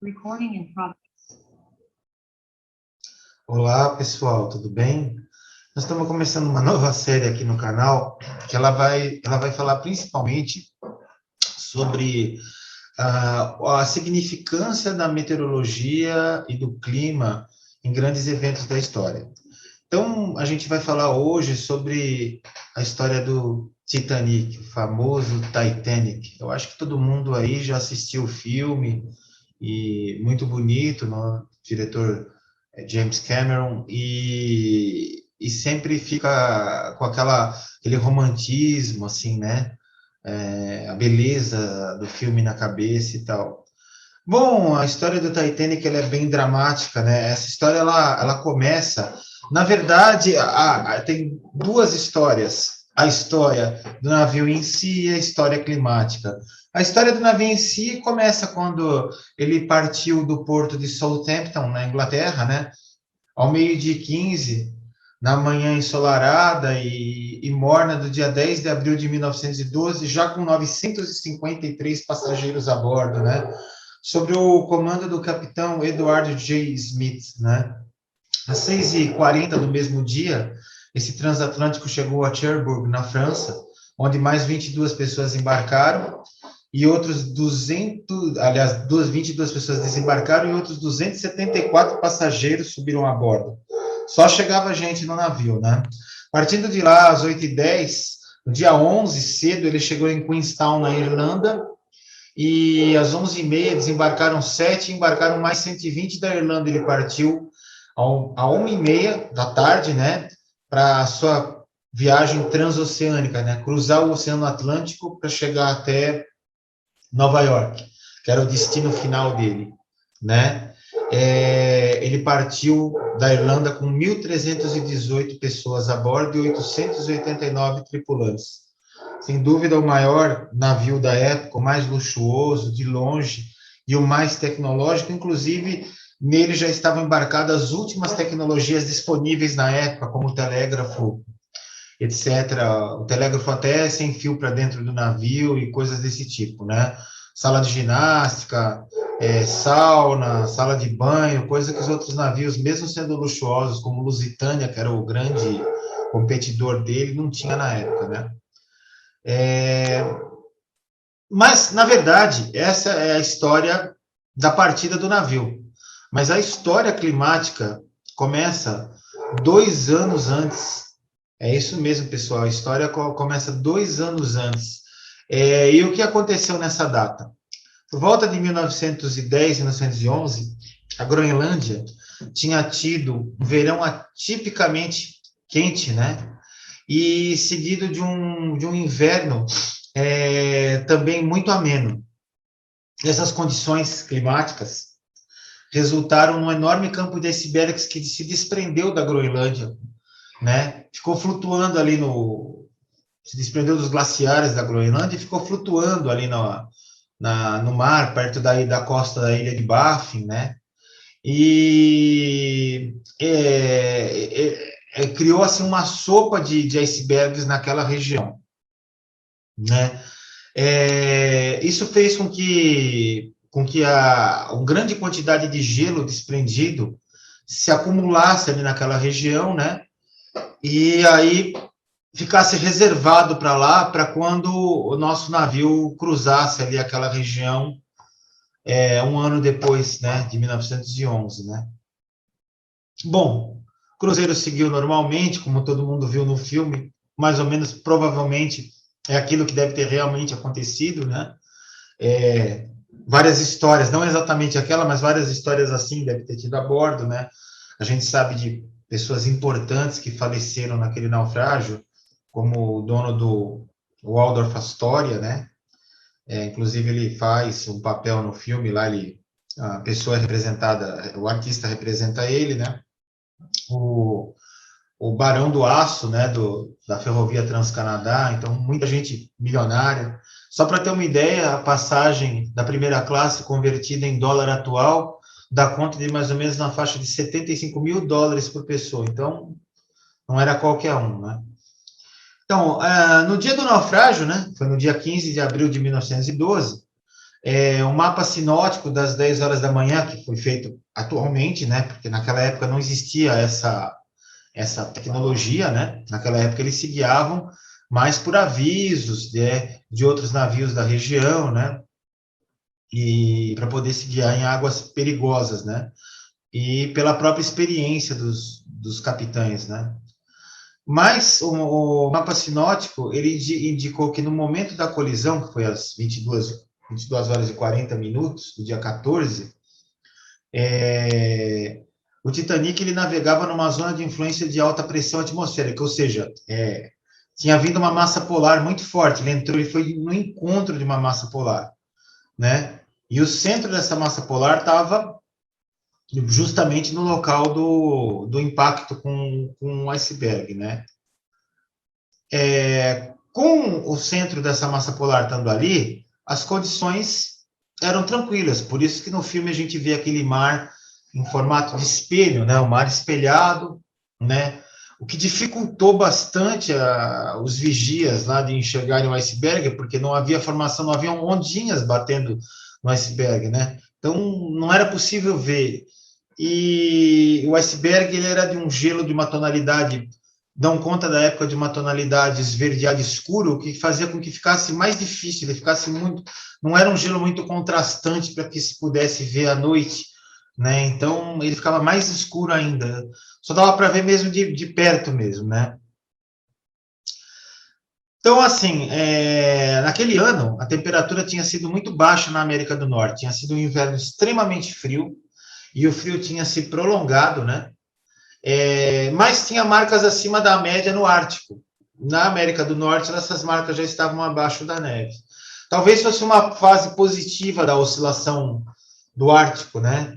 Recording in progress. Olá, pessoal, tudo bem? Nós estamos começando uma nova série aqui no canal, que ela vai falar principalmente sobre a significância da meteorologia e do clima em grandes eventos da história. Então, a gente vai falar hoje sobre a história do Titanic, o famoso Titanic. Eu acho que todo mundo aí já assistiu o filme, e muito bonito, no diretor James Cameron, e sempre fica com aquele romantismo, assim, né? A beleza do filme na cabeça e tal. Bom, a história do Titanic ela é bem dramática, né? Essa história ela começa, na verdade, tem duas histórias. A história do navio em si e a história climática. A história do navio em si começa quando ele partiu do porto de Southampton, na Inglaterra, né? Ao meio-dia 15, na manhã ensolarada e morna do dia 10 de abril de 1912, já com 953 passageiros a bordo, né? Sobre o comando do capitão Edward J. Smith, né? Às 6h40 do mesmo dia, esse transatlântico chegou a Cherbourg, na França, onde mais 22 pessoas embarcaram e outros 22 pessoas desembarcaram e outros 274 passageiros subiram a bordo. Só chegava gente no navio, né? Partindo de lá, às 8h10, no dia 11, cedo, ele chegou em Queenstown, na Irlanda, e às 11h30 desembarcaram 7, embarcaram mais 120 da Irlanda. Ele partiu a 1h30 da tarde, né, para a sua viagem transoceânica, né, cruzar o Oceano Atlântico para chegar até Nova York, que era o destino final dele, né. Ele partiu da Irlanda com 1.318 pessoas a bordo e 889 tripulantes. Sem dúvida, o maior navio da época, o mais luxuoso, de longe, e o mais tecnológico. Inclusive, nele já estavam embarcadas as últimas tecnologias disponíveis na época, como o telégrafo, etc. O telégrafo até sem fio para dentro do navio e coisas desse tipo, né? Sala de ginástica, sauna, sala de banho, coisa que os outros navios, mesmo sendo luxuosos, como o Lusitânia, que era o grande competidor dele, não tinha na época, né? Mas, na verdade, essa é a história da partida do navio. Mas a história climática começa 2 anos antes. É isso mesmo, pessoal. A história começa 2 anos antes. E o que aconteceu nessa data? Por volta de 1910 e 1911, a Groenlândia tinha tido um verão atipicamente quente, né? E seguido de um inverno também muito ameno. Essas condições climáticas resultaram num enorme campo de icebergs que se desprendeu da Groenlândia, né? Ficou flutuando ali se desprendeu dos glaciares da Groenlândia e ficou flutuando ali no mar, perto da costa da ilha de Baffin, né? E criou assim uma sopa de icebergs naquela região, né? Isso fez com que uma grande quantidade de gelo desprendido se acumulasse ali naquela região, né? E aí ficasse reservado para lá, para quando o nosso navio cruzasse ali aquela região, um ano depois, né, de 1911, né? Bom, o cruzeiro seguiu normalmente, como todo mundo viu no filme, mais ou menos, provavelmente, é aquilo que deve ter realmente acontecido, né? Várias histórias, não exatamente aquela, mas várias histórias assim deve ter tido a bordo, né? A gente sabe de pessoas importantes que faleceram naquele naufrágio, como o dono do Waldorf Astoria, né? Inclusive ele faz um papel no filme lá, a pessoa é representada, o artista representa ele, né? O Barão do Aço, né, da Ferrovia Transcanadá, então muita gente milionária. Só para ter uma ideia, a passagem da primeira classe convertida em dólar atual dá conta de mais ou menos na faixa de 75 mil dólares por pessoa, então não era qualquer um, né? Então, no dia do naufrágio, né, foi no dia 15 de abril de 1912, um mapa sinótico das 10 horas da manhã, que foi feito atualmente, né? Porque naquela época não existia essa tecnologia, né? Naquela época eles se guiavam mais por avisos de outros navios da região, né? E para poder se guiar em águas perigosas, né? E pela própria experiência dos capitães, né? Mas o mapa sinótico, ele indicou que no momento da colisão, que foi às 22 horas e 40 minutos, do dia 14, o Titanic ele navegava numa zona de influência de alta pressão atmosférica, ou seja, tinha vindo uma massa polar muito forte, ele foi no encontro de uma massa polar, né? E o centro dessa massa polar estava justamente no local do impacto com o iceberg, né? Com o centro dessa massa polar estando ali, as condições eram tranquilas, por isso que no filme a gente vê aquele mar em formato de espelho, né? O mar espelhado, né? O que dificultou bastante os vigias lá de enxergarem o iceberg, porque não havia formação, não havia ondinhas batendo no iceberg, né? Então não era possível ver. E o iceberg ele era de um gelo de uma tonalidade, dão conta da época de uma tonalidade esverdeado escuro, que fazia com que ficasse mais difícil, ele ficasse muito, não era um gelo muito contrastante para que se pudesse ver à noite, né? Então ele ficava mais escuro ainda, só dava para ver mesmo de perto mesmo, né? Então, assim, naquele ano, a temperatura tinha sido muito baixa na América do Norte, tinha sido um inverno extremamente frio, e o frio tinha se prolongado, né? Mas tinha marcas acima da média no Ártico. Na América do Norte, essas marcas já estavam abaixo da neve. Talvez fosse uma fase positiva da oscilação do Ártico, né?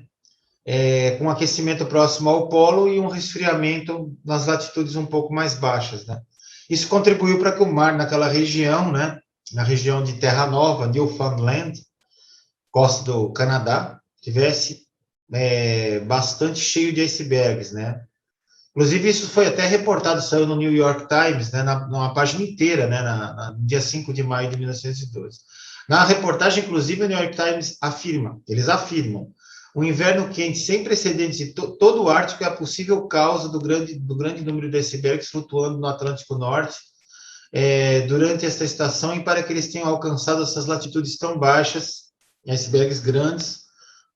Com aquecimento próximo ao polo e um resfriamento nas latitudes um pouco mais baixas, né? Isso contribuiu para que o mar naquela região, né? Na região de Terra Nova, Newfoundland, costa do Canadá, tivesse bastante cheio de icebergs, né? Inclusive, isso foi até reportado, saiu no New York Times, né, numa página inteira, né, no dia 5 de maio de 1912. Na reportagem, inclusive, o New York Times eles afirmam, o inverno quente sem precedentes de todo o Ártico é a possível causa do grande número de icebergs flutuando no Atlântico Norte durante esta estação e para que eles tenham alcançado essas latitudes tão baixas, icebergs grandes,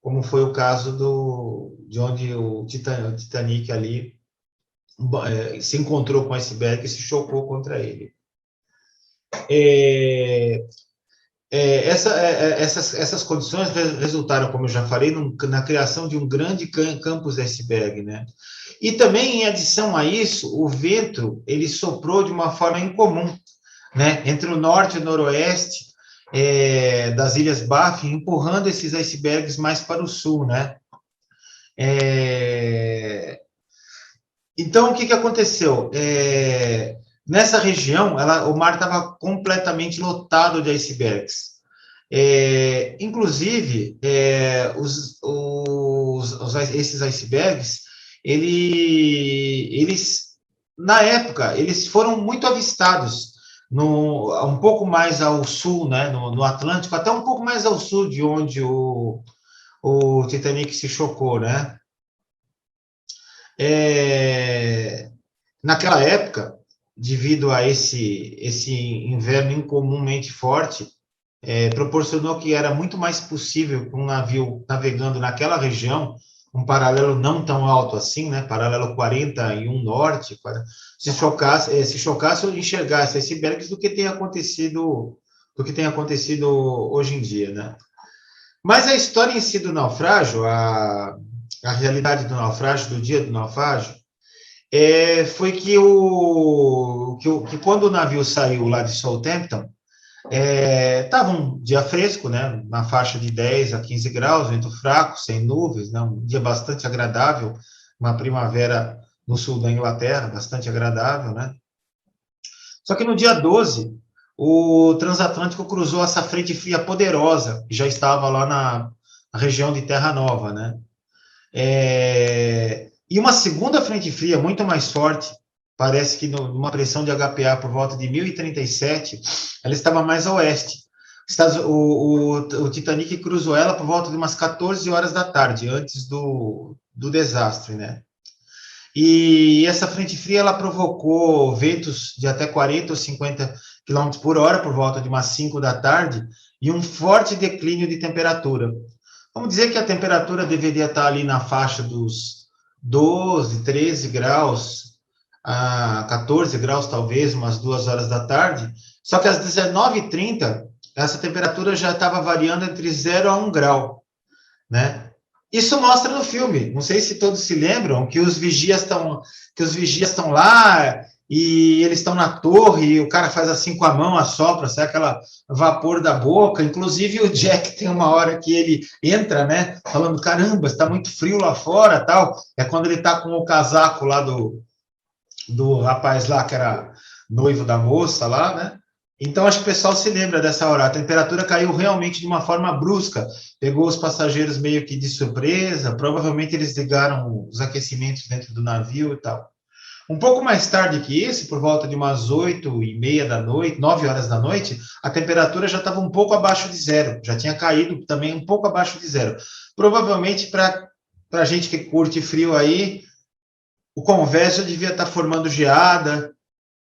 como foi o caso de onde o Titanic ali se encontrou com o iceberg e se chocou contra ele. Essas condições resultaram, como eu já falei, na criação de um grande campus de iceberg, né? E também, em adição a isso, o vento ele soprou de uma forma incomum, né? Entre o norte e o noroeste das Ilhas Baffin, empurrando esses icebergs mais para o sul, né? Então, o que aconteceu? Nessa região, o mar estava completamente lotado de icebergs. Inclusive, esses icebergs, eles, na época, eles foram muito avistados um pouco mais ao sul, né, no Atlântico, até um pouco mais ao sul de onde o Titanic se chocou, né? Naquela época, devido a esse inverno incomumente forte, proporcionou que era muito mais possível que um navio navegando naquela região, um paralelo não tão alto assim, né, paralelo 41 norte, se chocasse ou enxergasse icebergs do que tem acontecido hoje em dia, né? Mas a história em si do naufrágio, a realidade do naufrágio, do dia do naufrágio, foi que quando o navio saiu lá de Southampton, estava um dia fresco, né, na faixa de 10 a 15 graus, vento fraco, sem nuvens, né, um dia bastante agradável, uma primavera no sul da Inglaterra, bastante agradável, né? Só que no dia 12, o transatlântico cruzou essa frente fria poderosa, que já estava lá na região de Terra Nova, né? E uma segunda frente fria, muito mais forte, parece que numa pressão de HPA por volta de 1037, ela estava mais a oeste. o Titanic cruzou ela por volta de umas 14 horas da tarde, antes do desastre, né? E essa frente fria ela provocou ventos de até 40 ou 50 quilômetros por hora por volta de umas 5 da tarde e um forte declínio de temperatura. Vamos dizer que a temperatura deveria estar ali na faixa dos 12, 13 graus, a 14 graus talvez, umas 2 horas da tarde, só que às 19h30 essa temperatura já estava variando entre 0 a 1 grau, né? Isso mostra no filme. Não sei se todos se lembram que os vigias estão lá e eles estão na torre e o cara faz assim com a mão, assopra, sai aquela vapor da boca. Inclusive o Jack tem uma hora que ele entra, né, falando caramba, está muito frio lá fora, tal. É quando ele está com o casaco lá do rapaz lá que era noivo da moça lá, né? Então, acho que o pessoal se lembra dessa hora. A temperatura caiu realmente de uma forma brusca, pegou os passageiros meio que de surpresa, provavelmente eles ligaram os aquecimentos dentro do navio e tal. Um pouco mais tarde que isso, por volta de umas 8h30 da noite, 9 horas da noite, a temperatura já estava um pouco abaixo de zero, já tinha caído também um pouco abaixo de zero. Provavelmente para a gente que curte frio aí, o convés já devia estar formando geada,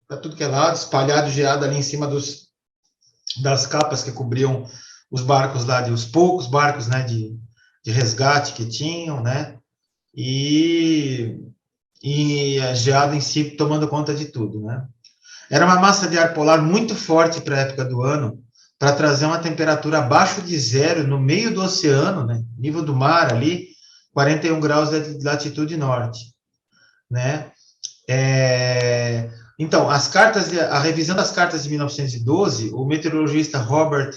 para tudo que é lado, espalhado geada ali em cima das capas que cobriam os barcos lá, os poucos barcos, né, de resgate que tinham, né, e a geada em si tomando conta de tudo, né. Era uma massa de ar polar muito forte para a época do ano, para trazer uma temperatura abaixo de zero no meio do oceano, né, nível do mar ali, 41 graus de latitude norte, né. Então, a revisão das cartas de 1912, o meteorologista Robert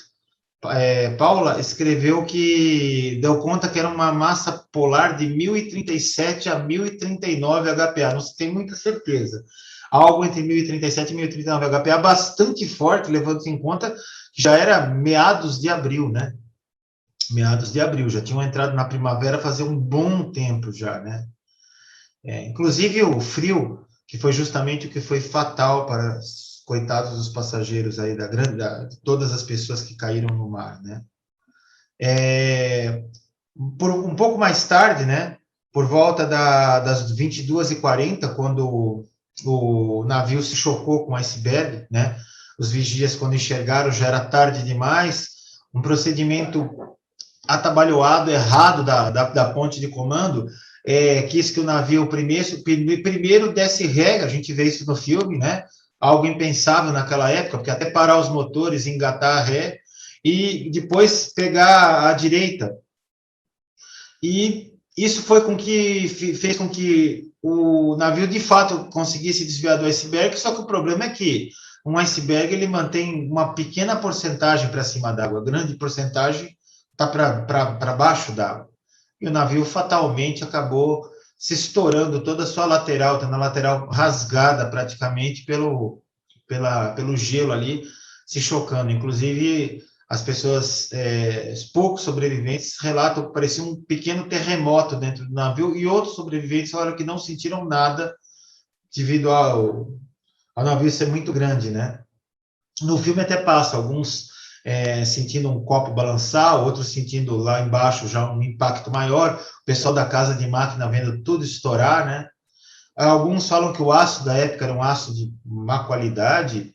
Paula escreveu que deu conta que era uma massa polar de 1037 a 1039 HPA, não se tem muita certeza. Algo entre 1037 e 1039 HPA, bastante forte, levando em conta que já era meados de abril, né? Meados de abril, já tinham entrado na primavera fazia um bom tempo já, né? Inclusive o frio, que foi justamente o que foi fatal para os coitados dos passageiros aí de todas as pessoas que caíram no mar, né? Por um pouco mais tarde, né? Por volta das 22h40, quando o navio se chocou com o iceberg, né? Os vigias, quando enxergaram, já era tarde demais. Um procedimento atabalhoado, errado da ponte de comando, quis que o navio primeiro desse ré, a gente vê isso no filme, né? Algo impensável naquela época, porque até parar os motores e engatar a ré, e depois pegar a direita. E isso foi fez com que o navio, de fato, conseguisse desviar do iceberg, só que o problema é que um iceberg ele mantém uma pequena porcentagem para cima d'água, grande porcentagem está para baixo d'água. E o navio fatalmente acabou se estourando toda a sua lateral, tendo a lateral rasgada praticamente pelo gelo ali, se chocando. Inclusive, as pessoas, poucos sobreviventes relatam que parecia um pequeno terremoto dentro do navio, e outros sobreviventes falaram que não sentiram nada devido ao navio ser muito grande, né? No filme até passa, alguns sentindo um copo balançar, outros sentindo lá embaixo já um impacto maior, o pessoal da casa de máquina vendo tudo estourar, né? Alguns falam que o aço da época era um aço de má qualidade,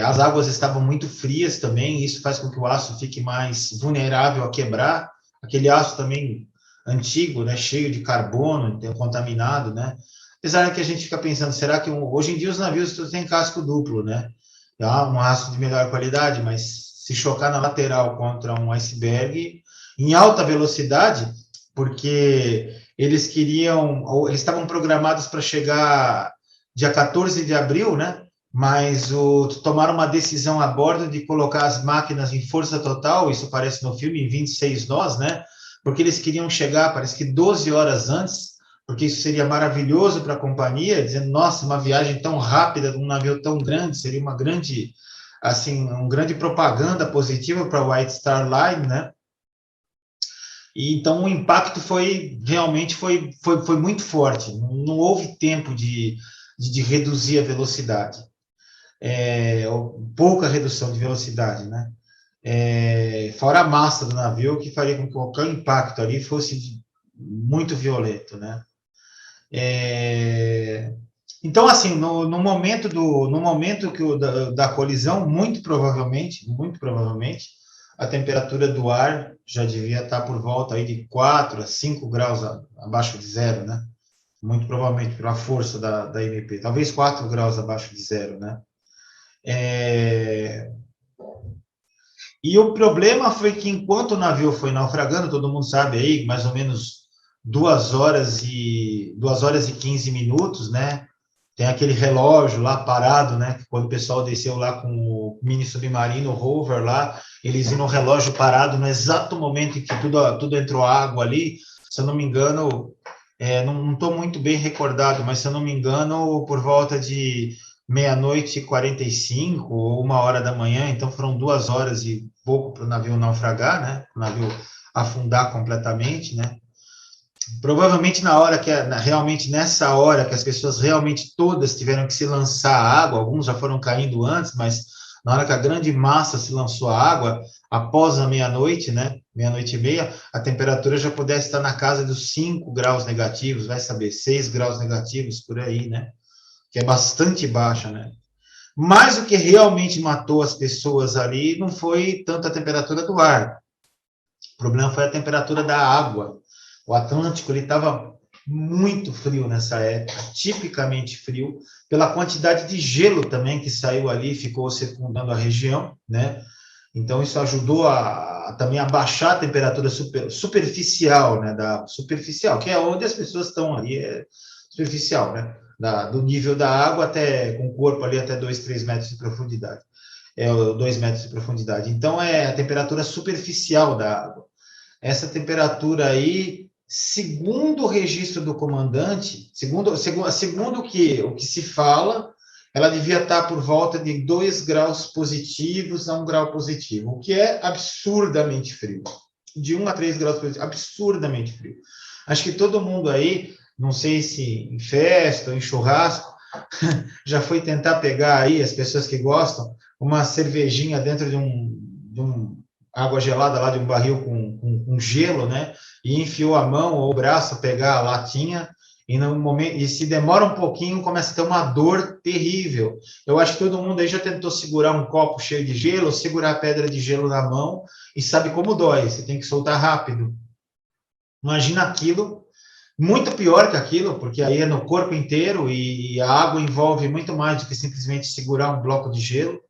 as águas estavam muito frias também, isso faz com que o aço fique mais vulnerável a quebrar, aquele aço também antigo, né, cheio de carbono, contaminado, né? Apesar que a gente fica pensando, será que hoje em dia os navios têm casco duplo, né? Um aço de melhor qualidade, mas se chocar na lateral contra um iceberg em alta velocidade, porque eles estavam programados para chegar dia 14 de abril, né? Mas tomaram uma decisão a bordo de colocar as máquinas em força total, isso aparece no filme, em 26 nós, né? Porque eles queriam chegar, parece que 12 horas antes, porque isso seria maravilhoso para a companhia, dizendo, nossa, uma viagem tão rápida, de um navio tão grande, seria uma grande, assim, uma grande propaganda positiva para a White Star Line, né? E então o impacto realmente foi muito forte, não houve tempo de reduzir a velocidade. pouca redução de velocidade, né? Fora a massa do navio, que faria com que qualquer impacto ali fosse muito violento, né? Então, assim, no momento da colisão, muito provavelmente, a temperatura do ar já devia estar por volta aí de 4 a 5 graus abaixo de zero, né? Muito provavelmente pela força da MP, talvez 4 graus abaixo de zero, né? E o problema foi que enquanto o navio foi naufragando, todo mundo sabe aí, mais ou menos 2 horas e 15 minutos, né? Tem aquele relógio lá parado, né? Quando o pessoal desceu lá com o mini submarino, o rover lá, eles viram o relógio parado no exato momento em que tudo entrou água ali. Se eu não me engano, não estou muito bem recordado, mas se eu não me engano, por volta de meia-noite e 45 ou 1 hora da manhã, então foram 2 horas e pouco para o navio naufragar, né? O navio afundar completamente, né? Provavelmente realmente nessa hora que as pessoas realmente todas tiveram que se lançar à água, alguns já foram caindo antes, mas na hora que a grande massa se lançou à água, após a meia-noite, né, meia-noite e meia, a temperatura já pudesse estar na casa dos 5 graus negativos, vai saber, 6 graus negativos por aí, né, que é bastante baixa, né. Mas o que realmente matou as pessoas ali não foi tanto a temperatura do ar, o problema foi a temperatura da água. O Atlântico ele estava muito frio nessa época, tipicamente frio, pela quantidade de gelo também que saiu ali e ficou circundando a região, né? Então isso ajudou também a baixar a temperatura superficial, né? Superficial, que é onde as pessoas estão ali, superficial, né? Do nível da água até com o corpo ali até 2, 3 metros de profundidade. 2 metros de profundidade. Então é a temperatura superficial da água. Essa temperatura aí, segundo o registro do comandante, segundo o que se fala, ela devia estar por volta de 2 graus positivos a 1 grau positivo, o que é absurdamente frio. De 1 a 3 graus positivos, absurdamente frio. Acho que todo mundo aí, não sei se em festa ou em churrasco, já foi tentar pegar aí, as pessoas que gostam, uma cervejinha dentro de um água gelada lá de um barril com gelo, né? E enfiou a mão ou o braço a pegar a latinha e no momento e se demora um pouquinho começa a ter uma dor terrível. Eu acho que todo mundo aí já tentou segurar um copo cheio de gelo, segurar a pedra de gelo na mão e sabe como dói. Você tem que soltar rápido. Imagina aquilo, muito pior que aquilo, porque aí é no corpo inteiro e a água envolve muito mais do que simplesmente segurar um bloco de gelo.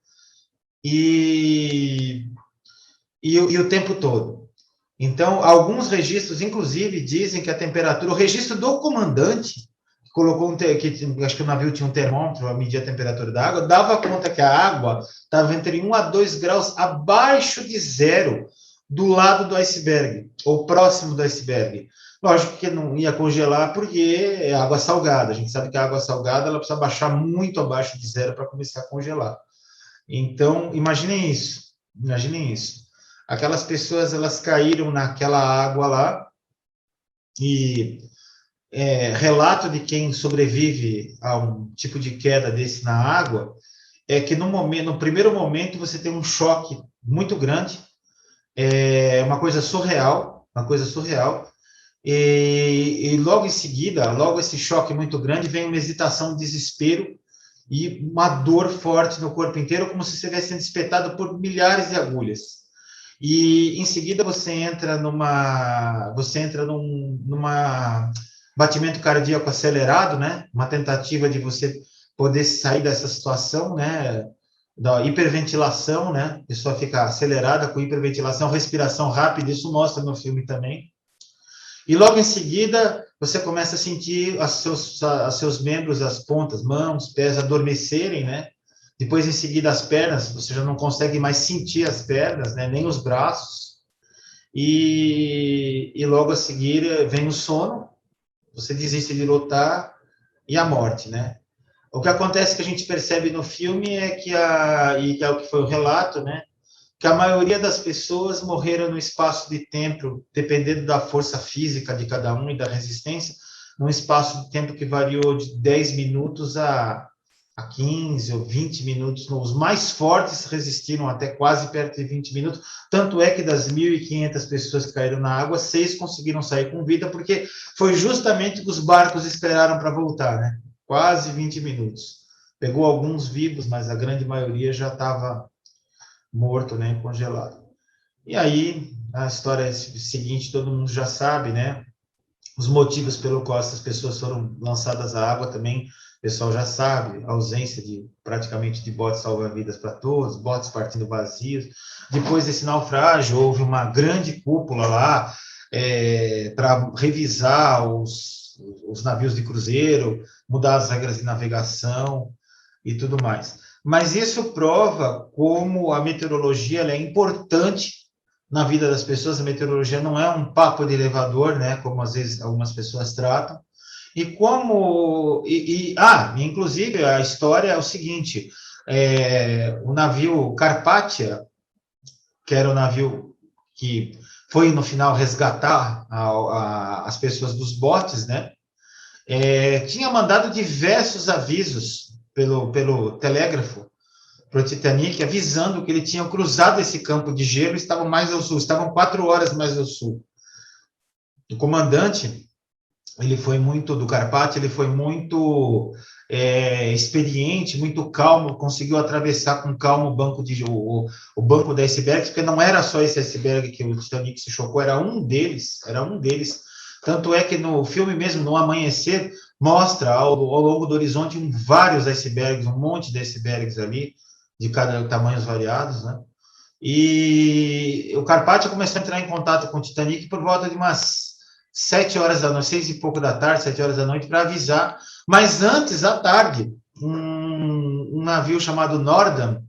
E e o tempo todo. Então, alguns registros, inclusive, dizem que a temperatura, o registro do comandante, que colocou que acho que o navio tinha um termômetro a medir a temperatura da água, dava conta que a água estava entre 1 a 2 graus abaixo de zero do lado do iceberg, ou próximo do iceberg. Lógico que não ia congelar porque é água salgada. A gente sabe que a água salgada ela precisa baixar muito abaixo de zero para começar a congelar. Então, imaginem isso. Imaginem isso. Aquelas pessoas, elas caíram naquela água lá e relato de quem sobrevive a um tipo de queda desse na água é que no primeiro momento você tem um choque muito grande, uma coisa surreal, e logo em seguida, logo esse choque muito grande, vem uma hesitação, um desespero e uma dor forte no corpo inteiro, como se você estivesse sendo espetado por milhares de agulhas. E em seguida você entra numa batimento cardíaco acelerado, né? Uma tentativa de você poder sair dessa situação, né? Da hiperventilação, né? A pessoa fica acelerada com hiperventilação, respiração rápida, isso mostra no filme também. E logo em seguida, você começa a sentir os seus membros, as pontas, mãos, pés adormecerem, né? Depois, em seguida, as pernas, você já não consegue mais sentir as pernas, né? Nem os braços. E logo a seguir vem o sono, você desiste de lutar e a morte, né? O que acontece que a gente percebe no filme é que e que é o que foi o relato, né? Que a maioria das pessoas morreram no espaço de tempo, dependendo da força física de cada um e da resistência, num espaço de tempo que variou de 10 minutos a a 15 ou 20 minutos. Os mais fortes resistiram até quase perto de 20 minutos. Tanto é que das 1.500 pessoas que caíram na água, 6 conseguiram sair com vida, porque foi justamente o que os barcos esperaram para voltar, né? Quase 20 minutos. Pegou alguns vivos, mas a grande maioria já estava morto, né? Congelado. E aí, a história é a seguinte, todo mundo já sabe, né? Os motivos pelo qual essas pessoas foram lançadas à água também, o pessoal já sabe, a ausência de praticamente de botes salva-vidas para todos, botes partindo vazios. Depois desse naufrágio, houve uma grande cúpula lá para revisar os navios de cruzeiro, mudar as regras de navegação e tudo mais. Mas isso prova como a meteorologia ela é importante na vida das pessoas. A meteorologia não é um papo de elevador, né, como às vezes algumas pessoas tratam. E como inclusive a história é o seguinte: o navio Carpathia, que era o navio que foi no final resgatar as pessoas dos botes, né, tinha mandado diversos avisos pelo telégrafo para o Titanic, avisando que ele tinha cruzado esse campo de gelo e estavam mais ao sul, estavam 4 horas mais ao sul. O comandante, do Carpathia, ele foi muito experiente, muito calmo, conseguiu atravessar com calma o banco da iceberg, porque não era só esse iceberg que o Titanic se chocou, era um deles. Tanto é que no filme mesmo, no amanhecer, mostra ao longo do horizonte vários icebergs, um monte de icebergs ali, de cada tamanhos variados, né? E o Carpathia começou a entrar em contato com o Titanic por volta de umas 7 horas da noite, 6 e pouco da tarde, 7 horas da noite, para avisar. Mas antes, à tarde, um navio chamado Nordam,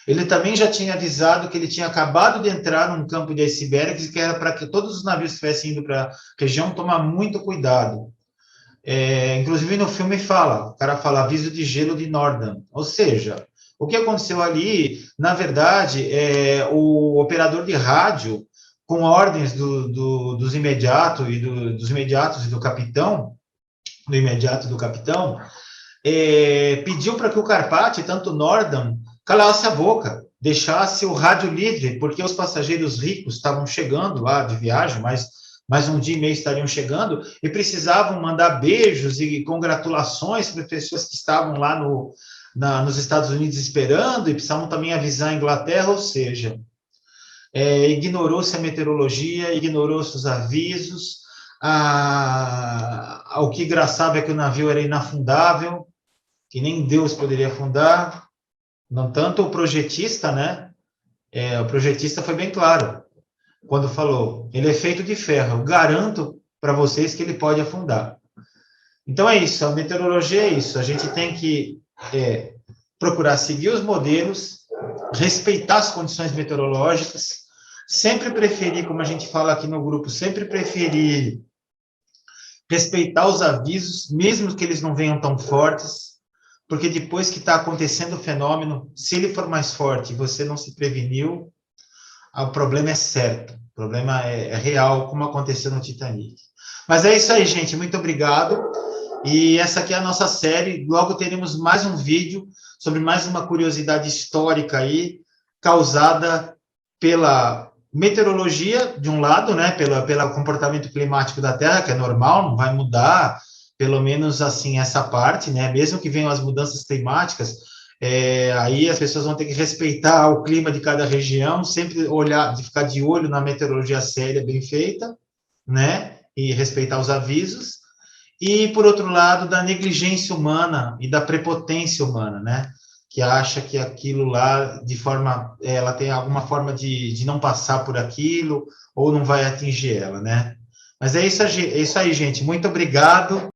ele também já tinha avisado que ele tinha acabado de entrar num campo de icebergs e que era para que todos os navios que estivessem indo para a região tomar muito cuidado. Inclusive no filme o cara fala aviso de gelo de Nordam, ou seja, o que aconteceu ali, na verdade, o operador de rádio, com ordens dos imediatos e do capitão, pediu para que o Carpathia, tanto o Nordam, calasse a boca, deixasse o rádio livre, porque os passageiros ricos estavam chegando lá de viagem, mais um dia e meio estariam chegando, e precisavam mandar beijos e congratulações para pessoas que estavam lá nos Estados Unidos esperando, e precisavam também avisar a Inglaterra, ou seja, ignorou-se a meteorologia, ignorou-se os avisos. O que engraçado é que o navio era inafundável, que nem Deus poderia afundar. Não tanto o projetista, né? O projetista foi bem claro quando falou: ele é feito de ferro, eu garanto para vocês que ele pode afundar. Então é isso, a meteorologia é isso, a gente tem que procurar seguir os modelos, respeitar as condições meteorológicas, sempre preferir, como a gente fala aqui no grupo, sempre preferir respeitar os avisos, mesmo que eles não venham tão fortes, porque depois que está acontecendo o fenômeno, se ele for mais forte e você não se preveniu, o problema é certo, o problema é real, como aconteceu no Titanic. Mas é isso aí, gente, muito obrigado. E essa aqui é a nossa série. Logo teremos mais um vídeo sobre mais uma curiosidade histórica aí, causada pela meteorologia, de um lado, né, pelo comportamento climático da Terra, que é normal, não vai mudar, pelo menos assim, essa parte, né, mesmo que venham as mudanças climáticas, aí as pessoas vão ter que respeitar o clima de cada região, sempre ficar de olho na meteorologia séria, bem feita, né, e respeitar os avisos. E, por outro lado, da negligência humana e da prepotência humana, né? Que acha que aquilo lá, ela tem alguma forma de não passar por aquilo ou não vai atingir ela, né? Mas é isso aí, gente. Muito obrigado.